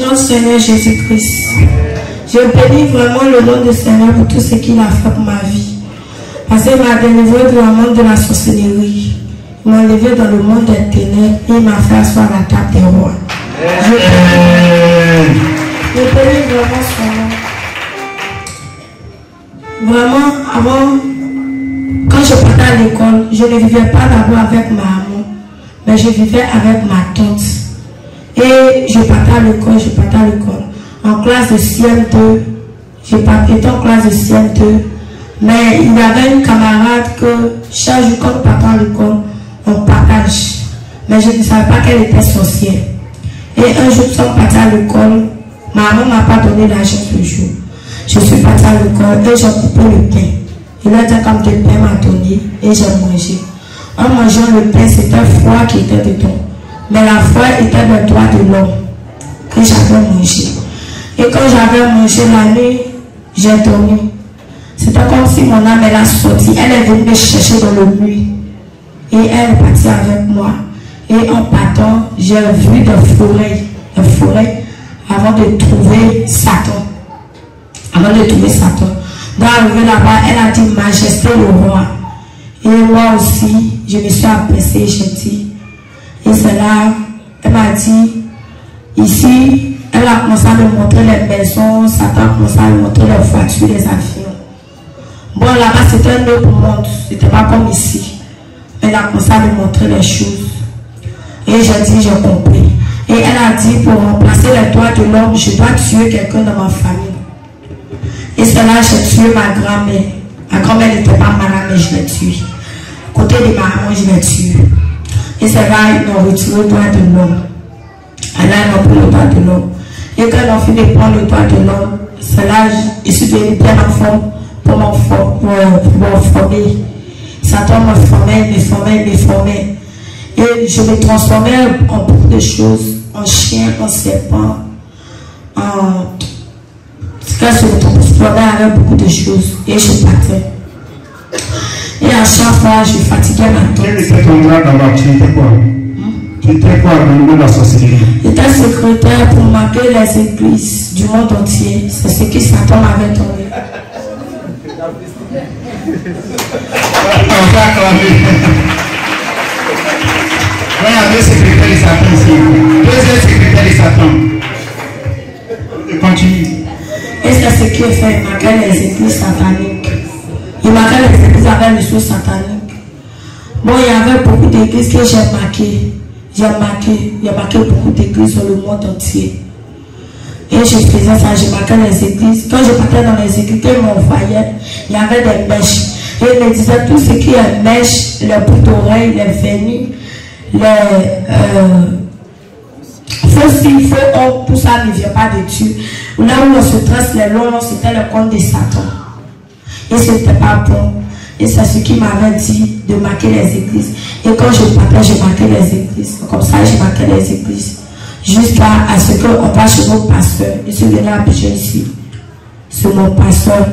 notre Seigneur Jésus-Christ. Je bénis vraiment le nom du Seigneur pour tout ce qu'il a fait pour ma vie. Parce qu'il m'a délivré dans le monde de la sorcellerie. Il m'a levé dans le monde des ténèbres et il m'a fait asseoir à la table des rois. Je bénis vraiment son nom. Vraiment, avant, quand je partais à l'école, je ne vivais pas d'abord avec ma maman, mais je vivais avec ma tante. Et je partais à l'école, en classe de CM2, j'étais en classe de CM2, mais il y avait une camarade que chaque jour quand on partait à l'école, on partage. Mais je ne savais pas qu'elle était sorcière. Et un jour, quand on partait à l'école, ma maman ne m'a pas donné l'argent ce jour. Je suis partie à l'école et j'ai coupé le pain. Il a dit comme de pain m'a donné et j'ai mangé. En mangeant le pain, c'était foi qui était dedans. Mais la foi était le droit de l'homme que j'avais mangé. Et quand j'avais mangé la nuit, j'ai dormi. C'était comme si mon âme elle a sorti. Elle est venue me chercher dans le nuit. Et elle est partie avec moi. Et en partant, j'ai vu des forêts avant de trouver Satan. Dans l'arrivée là-bas, elle a dit Majesté le roi. Et moi aussi, je me suis abaissée, j'ai dit. Et c'est là, elle m'a dit, ici, elle a commencé à me montrer les maisons, Satan a commencé à me montrer les voitures, les avions. Bon, là-bas, c'était un autre monde, c'était pas comme ici. Elle a commencé à me montrer les choses. Et j'ai dit, j'ai compris. Et elle a dit, pour remplacer les droits de l'homme, je dois tuer quelqu'un dans ma famille. Et c'est là que j'ai tué ma grand-mère. Ma grand-mère n'était pas malade, mais je l'ai tuée. Côté de ma maman, je l'ai tuée. Et c'est là qu'ils ont retiré le droit de l'homme. Et là, ils ont pris le droit de l'homme. Et quand ils ont fini de prendre le droit de l'homme, c'est là que je suis devenu bien enfant pour m'en former. Satan me formait. Et je me transformais en beaucoup de choses. En chien, en serpent, en... Quand je me transformais avec beaucoup de choses. Et je partais. Et à chaque fois, je fatiguais ma tante. Quel était ton grade d'abord? Tu étais quoi? Tu étais quoi dans le monde de la sorcellerie? J'étais secrétaire pour marquer les églises du monde entier. C'est ce que Satan m'avait donné. On va acclamer. Il y a deux secrétaires de Satan ici. Deuxième secrétaire de Satan. Continue. Et c'est ce qu'il fait, il marquait les églises sataniques. Il marquait les églises avec les choses sataniques. Bon, il y avait beaucoup d'églises que j'ai marquées. J'ai marqué beaucoup d'églises dans le monde entier. Et je faisais ça, je marquais les églises. Quand je partais dans les églises, ils m'envoyaient, il y avait des mèches. Et ils me disaient tout ce qui est mèches, les bouts d'oreilles, les vernis, faux hommes, tout ça ne vient pas de Dieu. Là où on se trace les longs, c'était le compte de Satan. Et c'était pas bon. Et c'est ce qu'il m'avait dit de marquer les églises. Et quand je partais, je marquais les églises. Comme ça, je marquais les églises. Jusqu'à ce qu'on va chez mon pasteur. Je suis venu à Abidjan ici. C'est mon pasteur.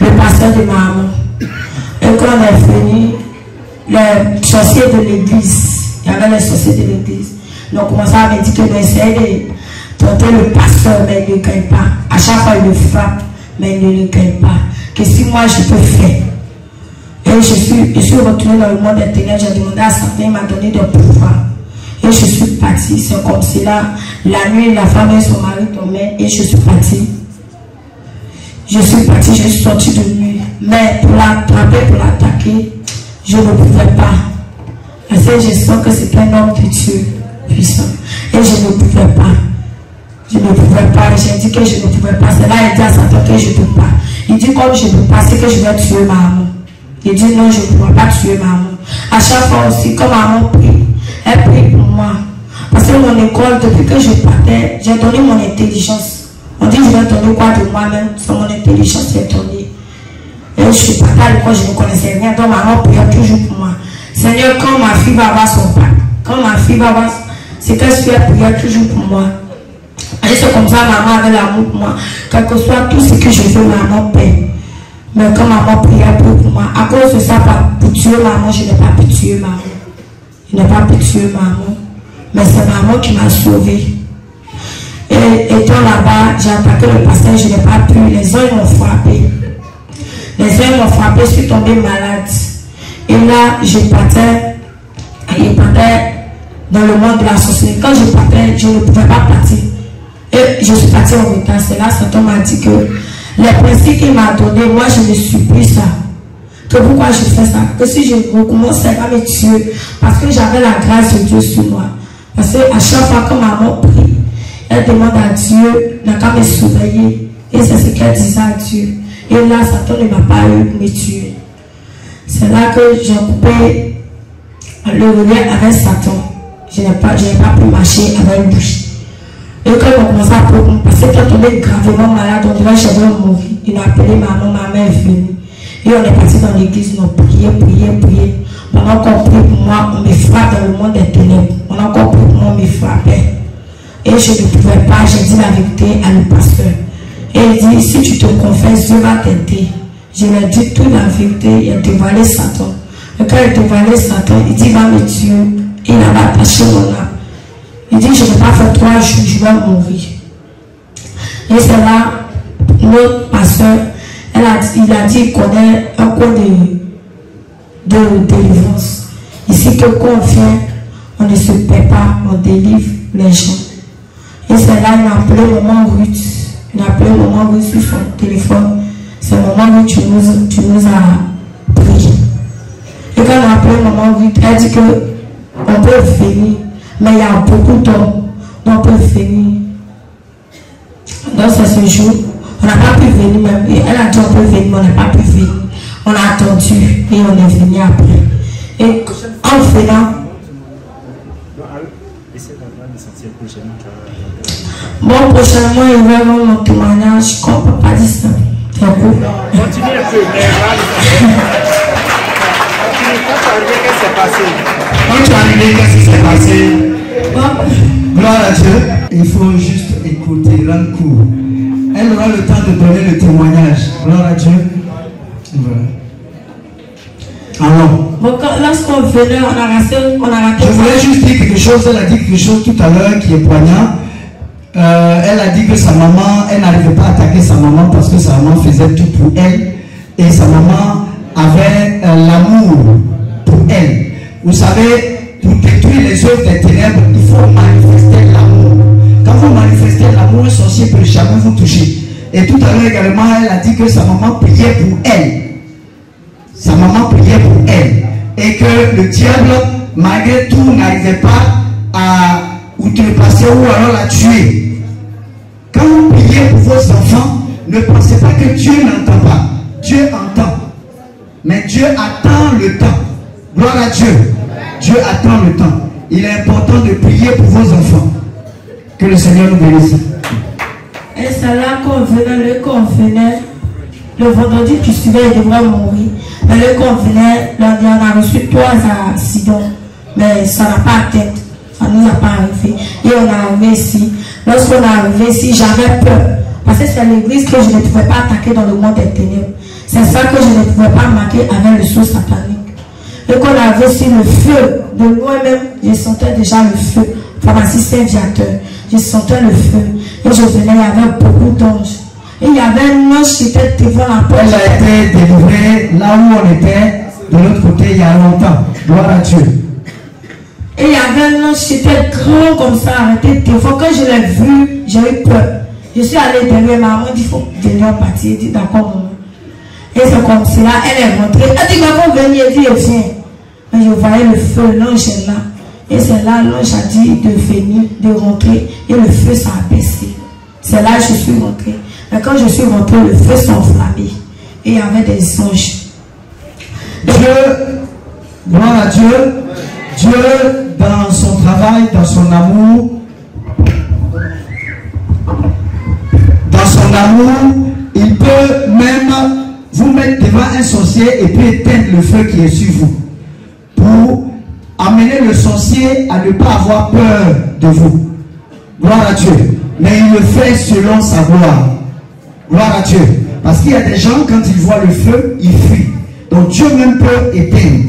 Le pasteur de ma maman. Et quand on est venu, les sorciers de l'église, il y avait les sorciers de l'église. Donc, on commençait à me dire que j'essayais de tenter le pasteur, mais il ne gagne pas. À chaque fois, il le frappe, mais il ne le gagne pas. Que si moi, je peux faire. Et je suis retournée dans le monde des ténèbres, j'ai demandé à Satan, il m'a donné des pouvoirs. Et je suis partie, c'est comme si là, la nuit, la femme et son mari dormaient, et je suis partie. Je suis sortie de nuit. Mais pour l'attraper, pour l'attaquer, je ne pouvais pas. Parce que je sens que c'est un homme de Dieu puissant. Et je ne pouvais pas. J'ai dit que je ne pouvais pas. C'est là il dit à Satan que je ne peux pas. Il dit comme je ne peux pas, c'est que je vais tuer ma maman. Il dit non, je ne pourrai pas tuer ma maman. À chaque fois aussi, quand maman prie, elle prie pour moi. Parce que mon école, depuis que je partais, j'ai donné mon intelligence. On dit je vais donner quoi de moi-même, c'est mon intelligence qui est donnée. Et je suis partie à l'école, je ne connaissais rien. Donc maman priait toujours pour moi. Seigneur, quand ma fille va avoir son bac, c'est que tu as prié toujours pour moi. Et c'est comme ça, maman avait l'amour pour moi. Quel que soit tout ce que je fais, maman paie. Mais quand maman priait pour moi, à cause de ça, pour tuer maman, je n'ai pas pu tuer maman. Mais c'est maman qui m'a sauvée. Et étant là-bas, j'ai attaqué le pasteur, je n'ai pas pu. Les uns m'ont frappé. Les uns m'ont frappé, je suis tombée malade. Et là, je partais dans le monde de la sorcellerie. Quand je partais, je ne pouvais pas partir. Et je suis partie en retard. C'est là, Satan m'a dit que les principes qu'il m'a donné, moi, je ne suis plus ça. Que pourquoi je fais ça? Que si je recommençais à me tuer, parce que j'avais la grâce de Dieu sur moi. Parce qu'à chaque fois que maman prie, elle demande à Dieu, n'a qu'à me surveiller. Et c'est ce qu'elle disait à Dieu. Et là, Satan ne m'a pas eu pour me tuer. C'est là que j'ai coupé le relais avec Satan. Je n'ai pas pu marcher avec lui. Et quand on a commencé à pleurer, parce que quand on est gravement malade, on dirait que je vais mourir. Il a appelé maman, ma mère est venue. Et on est parti dans l'église, on a prié. On a encore prié pour moi, on me frappe dans le monde des ténèbres. On a encore prié pour moi, on me frappait. Et je ne pouvais pas, j'ai dit la vérité à le pasteur. Et il dit, si tu te confesses, Dieu va t'aider. Je lui ai dit toute la vérité, il a dévoilé Satan. Et quand il a dévoilé Satan, il dit, il va me tuer. Il avait attaché mon âme. Il dit, je ne vais pas faire 3 jours, je vais mourir. Et c'est là, notre pasteur, il a dit qu'il connaît un cours de délivrance. Ici, que quand on vient, on ne se paie pas, on délivre les gens. Et c'est là, il m'a appelé maman Ruth. Il a appelé maman Ruth sur son téléphone. C'est maman Ruth, tu nous as prié. Et quand on a appelé maman Ruth, elle dit que on peut venir, mais il y a beaucoup d'hommes, on peut venir. Donc c'est ce jour, on n'a pas pu venir même. Et elle a dit on peut venir, mais on n'a pas pu venir. On a attendu et on est venu après. Et en venant, bon, prochainement, il va y avoir mon témoignage, qu'on ne peut pas dire ça. C'est cool. Continue un peu, quand tu es arrivé, qu'est-ce qui s'est passé? Gloire à Dieu. Il faut juste écouter, rendre court. Elle aura le temps de donner le témoignage. Gloire à Dieu. Voilà. Alors. Bon, lorsqu'on venait, on a raté. Je voulais juste dire quelque chose. Elle a dit quelque chose tout à l'heure qui est poignant. Elle a dit que sa maman, elle n'arrivait pas à attaquer sa maman parce que sa maman faisait tout pour elle. Et sa maman avait l'amour pour elle. Vous savez, pour détruire les œuvres des ténèbres, il faut manifester l'amour. Quand vous manifestez l'amour, un sorcier ne peut jamais vous toucher. Et tout à l'heure également, elle a dit que sa maman priait pour elle. Sa maman priait pour elle. Et que le diable, malgré tout, n'arrivait pas à outrepasser ou alors la tuer. Quand vous priez pour vos enfants, ne pensez pas que Dieu n'entend pas. Dieu entend. Mais Dieu attend le temps. Gloire à Dieu. Dieu attend le temps. Il est important de prier pour vos enfants. Que le Seigneur nous bénisse. Et c'est là qu'on venait, le vendredi qui suivait, il devrait mourir. Mais le qu'on venait, on a reçu 3 accidents. Mais ça n'a pas atteint. Ça ne nous a pas arrivé. Et on est arrivé ici. Lorsqu'on est arrivé ici, j'avais peur. Parce que c'est l'église que je ne pouvais pas attaquer dans le monde des ténèbres. C'est ça que je ne pouvais pas marquer avec le sceau satanique. Et qu'on avait sur le feu, de loin même, je sentais déjà le feu. Pharmacie Saint-Viateur, je sentais le feu. Et je venais, il y avait beaucoup d'anges. Et il y avait un ange qui était devant la porte. Elle a été délivrée là où on était, de l'autre côté, il y a longtemps. Gloire à Dieu. Et il y avait un ange qui était grand comme ça, arrêté devant. Quand je l'ai vu, j'ai eu peur. Je suis allée derrière maman, il faut venir partir. Elle dit d'accord, maman. Et c'est comme cela, elle est rentrée. Elle dit, maman, venez, elle dit, viens. Mais je voyais le feu, l'ange est là. Et c'est là, l'ange a dit de venir, de rentrer. Et le feu s'est abaissé. C'est là que je suis rentrée. Mais quand je suis rentrée, le feu s'est enflammé. Et il y avait des anges. Dieu, gloire à Dieu. Dieu, dans son travail, dans son amour, il peut même vous mettre devant un sorcier et puis éteindre le feu qui est sur vous. Pour amener le sorcier à ne pas avoir peur de vous. Gloire à Dieu. Mais il le fait selon sa gloire. Gloire à Dieu. Parce qu'il y a des gens, quand ils voient le feu, ils fuient. Donc Dieu même peut éteindre.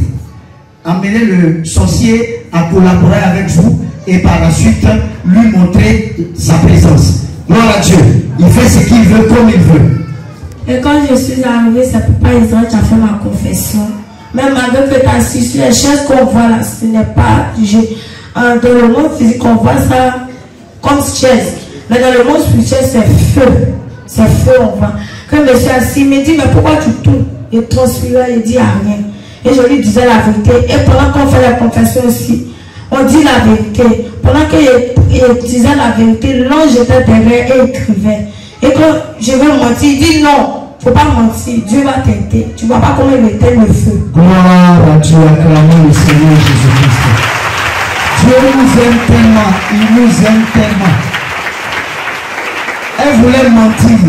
Amener le sorcier à collaborer avec vous et par la suite lui montrer sa présence. Gloire à Dieu. Il fait ce qu'il veut comme il veut. Et quand je suis arrivé, c'est papa Israël qui a fait ma confession. Même malgré que tu as assis sur les choses qu'on voit là, ce n'est pas dans le monde physique, on voit ça comme chaise. Mais dans le monde spirituel, c'est feu. C'est feu, on voit. Quand je suis assis, il me dit, mais pourquoi tu tournes? Il transpire, il dit rien. Et je lui disais la vérité. Et pendant qu'on fait la confession aussi, on dit la vérité. Pendant qu'il disait la vérité, l'ange était derrière et écrivait. Et quand je vais mentir, il dit non, il ne faut pas mentir. Dieu va t'aider. Tu ne vois pas comment il éteint le feu. Gloire à Dieu, acclamons le Seigneur Jésus-Christ. Dieu nous aime tellement, il nous aime tellement. Elle voulait mentir.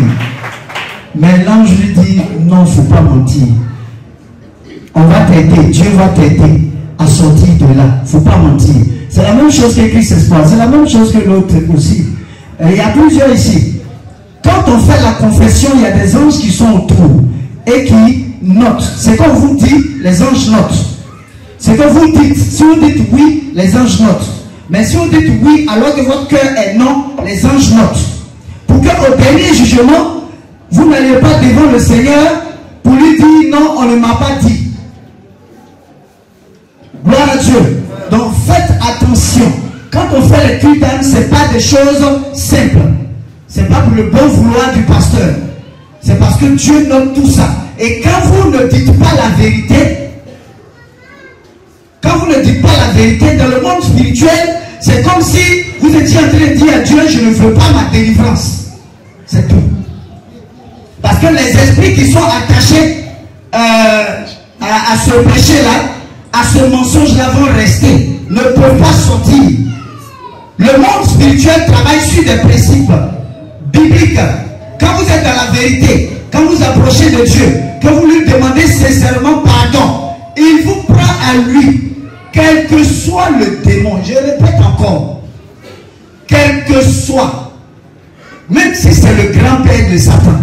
Mais l'ange lui dit, non, il ne faut pas mentir. On va t'aider, Dieu va t'aider à sortir de là. Il ne faut pas mentir. C'est la même chose que Christ Espoir, c'est la même chose que l'autre aussi. Il y a plusieurs ici. Quand on fait la confession, il y a des anges qui sont autour et qui notent. C'est quand vous dites, les anges notent. C'est quand vous dites, si vous dites oui, les anges notent. Mais si vous dites oui, alors que votre cœur est non, les anges notent. Pour qu'au dernier jugement, vous n'allez pas devant le Seigneur pour lui dire non, on ne m'a pas dit. Gloire à Dieu. Donc faites attention. Quand on fait les cris d'âme, ce n'est pas des choses simples. Ce n'est pas pour le bon vouloir du pasteur. C'est parce que Dieu note tout ça. Et quand vous ne dites pas la vérité, quand vous ne dites pas la vérité dans le monde spirituel, c'est comme si vous étiez en train de dire à Dieu, je ne veux pas ma délivrance. C'est tout. Parce que les esprits qui sont attachés à ce péché-là, à ce mensonge-là vont rester, ne peuvent pas sortir. Le monde spirituel travaille sur des principes bibliques. Quand vous êtes dans la vérité, quand vous approchez de Dieu, que vous lui demandez sincèrement pardon, il vous prend à lui, quel que soit le démon. Je répète encore, quel que soit, même si c'est le grand-père de Satan.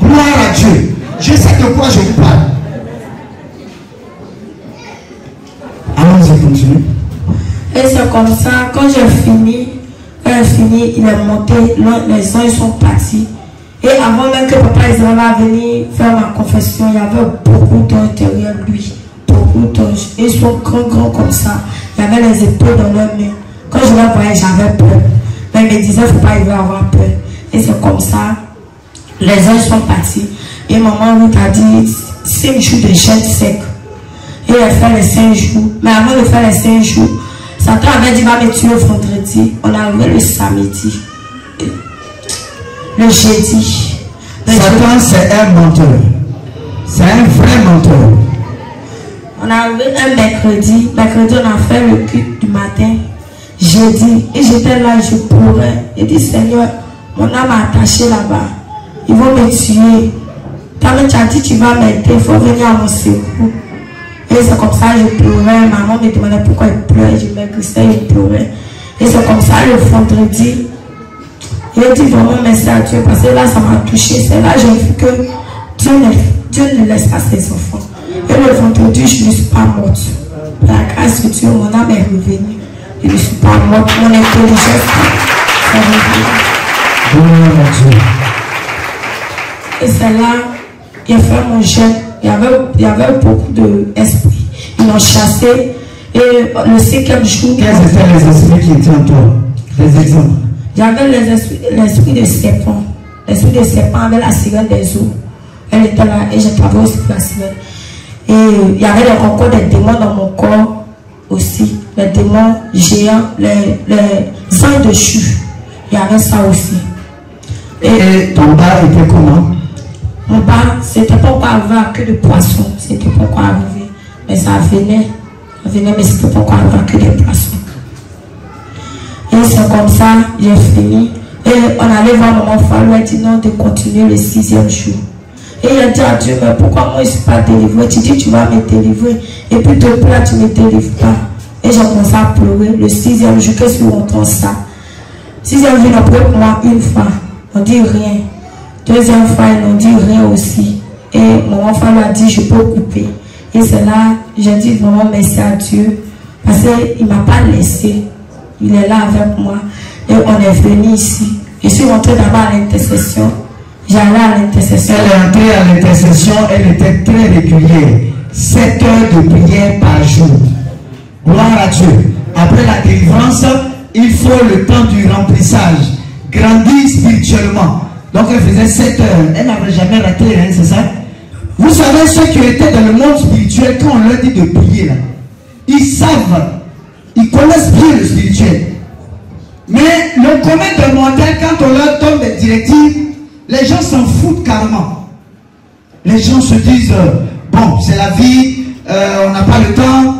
Gloire à Dieu. Je sais de quoi je vous parle. Allons-y, continuez. Et c'est comme ça, quand j'ai fini, il est monté, les anges sont partis. Et avant même que papa Israël va venir faire ma confession, il y avait beaucoup d'anges derrière lui. Beaucoup d'anges. Ils sont grands comme ça. Il y avait les épaules dans leurs mains. Quand je les voyais, j'avais peur. Mais il me disait, il ne faut pas y avoir peur. Et c'est comme ça. Les anges sont partis. Et maman lui a dit 5 jours de jeûne sec. Et elle a fait les 5 jours. Mais avant de faire les 5 jours, Satan avait dit va me tuer le vendredi. On est arrivé le samedi. Le jeudi. Satan, c'est un menteur. C'est un vrai menteur. On est arrivé un mercredi. Mercredi, on a fait le culte du matin. Jeudi. Et j'étais là, je pleurais. Et dit Seigneur, mon âme est attachée là-bas. Ils vont me tuer. Quand tu as dit tu vas m'aider, il faut venir à mon secours. Et c'est comme ça que je pleurais. Maman me demandait pourquoi il pleurait. Je m'écoutais, il pleurait. Et c'est comme ça le vendredi. J'ai dit vraiment merci à Dieu parce que là ça m'a touché. C'est là que j'ai vu que Dieu ne laisse pas ses enfants. Et le vendredi, je ne suis pas morte. Par la grâce de Dieu, mon âme est revenue. Je ne suis pas morte. Mon intelligence est revenue. Gloire à Dieu. Et c'est là, il a fait mon jeûne. Il y avait beaucoup d'esprits. Ils m'ont chassé. Et le 5e jour. Quels étaient les esprits qui étaient en toi? Des exemples. Il y avait l'esprit de serpent. L'esprit de serpent avec la sirène des eaux. Elle était là et j'ai travaillé aussi pour la sirène. Et il y avait encore des démons dans mon corps aussi. Les démons géants, les anges de chou. Il y avait ça aussi. Et ton bas était comment? Mon bas, c'était pas encore arrivé à queue de poisson. C'était pas encore arrivé. Mais ça venait. Ça venait, mais c'était pas encore arrivé à queue de poisson. Et c'est comme ça, j'ai fini. Et on allait voir maman Fall, elle a dit non, de continuer le 6e jour. Et il a dit à Dieu, mais pourquoi moi je ne suis pas délivré? Tu dis tu vas me délivrer. Et puis depuis là, tu ne me délivres pas. Et j'ai commencé à pleurer. Le 6e jour, qu'est-ce qu'on entend ça? 6e jour, on pleure pour moi une fois. On dit rien. 2e fois, ils n'ont dit rien aussi. Et maman Fall a dit, je peux couper. Et c'est là, j'ai dit vraiment merci à Dieu. Parce qu'il ne m'a pas laissé. Il est là avec moi. Et on est venu ici. Je suis rentrée d'abord à l'intercession. J'allais à l'intercession. Elle est entrée à l'intercession, elle était très régulière. 7 heures de prière par jour. Gloire à Dieu. Après la délivrance, il faut le temps du remplissage. Grandir spirituellement. Donc elle faisait 7 heures. Elle n'avait jamais raté, hein, c'est ça? Vous savez, ceux qui étaient dans le monde spirituel, quand on leur dit de prier, là, ils savent, ils connaissent bien le spirituel. Mais le commun des mortels, quand on leur donne des directives, les gens s'en foutent carrément. Les gens se disent, bon, c'est la vie, on n'a pas le temps.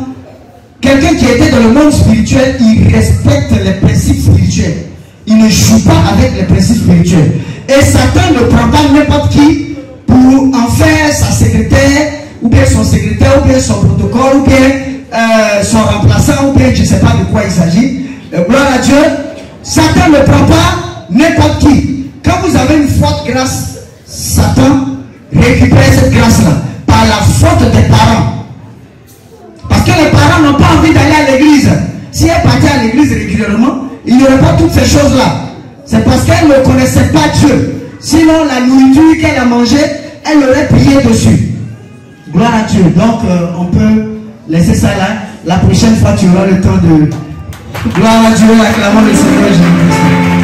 Quelqu'un qui était dans le monde spirituel, il respecte les principes spirituels. Il ne joue pas avec les principes spirituels. Et Satan ne prend pas n'importe qui pour en faire sa secrétaire, ou bien son secrétaire, ou bien son protocole, ou bien son remplaçant, ou bien je ne sais pas de quoi il s'agit. Gloire à Dieu. Satan ne prend pas n'importe qui. Quand vous avez une forte grâce, Satan récupère cette grâce-là par la faute des parents. Parce que les parents n'ont pas envie d'aller à l'église. Si elle partait à l'église régulièrement, il n'y aurait pas toutes ces choses-là. C'est parce qu'elle ne connaissait pas Dieu. Sinon, la nourriture qu'elle a mangée, elle aurait prié dessus. Gloire à Dieu. Donc, on peut laisser ça là. La prochaine fois, tu auras le temps de... Gloire à Dieu, acclamons le Seigneur Jésus-Christ.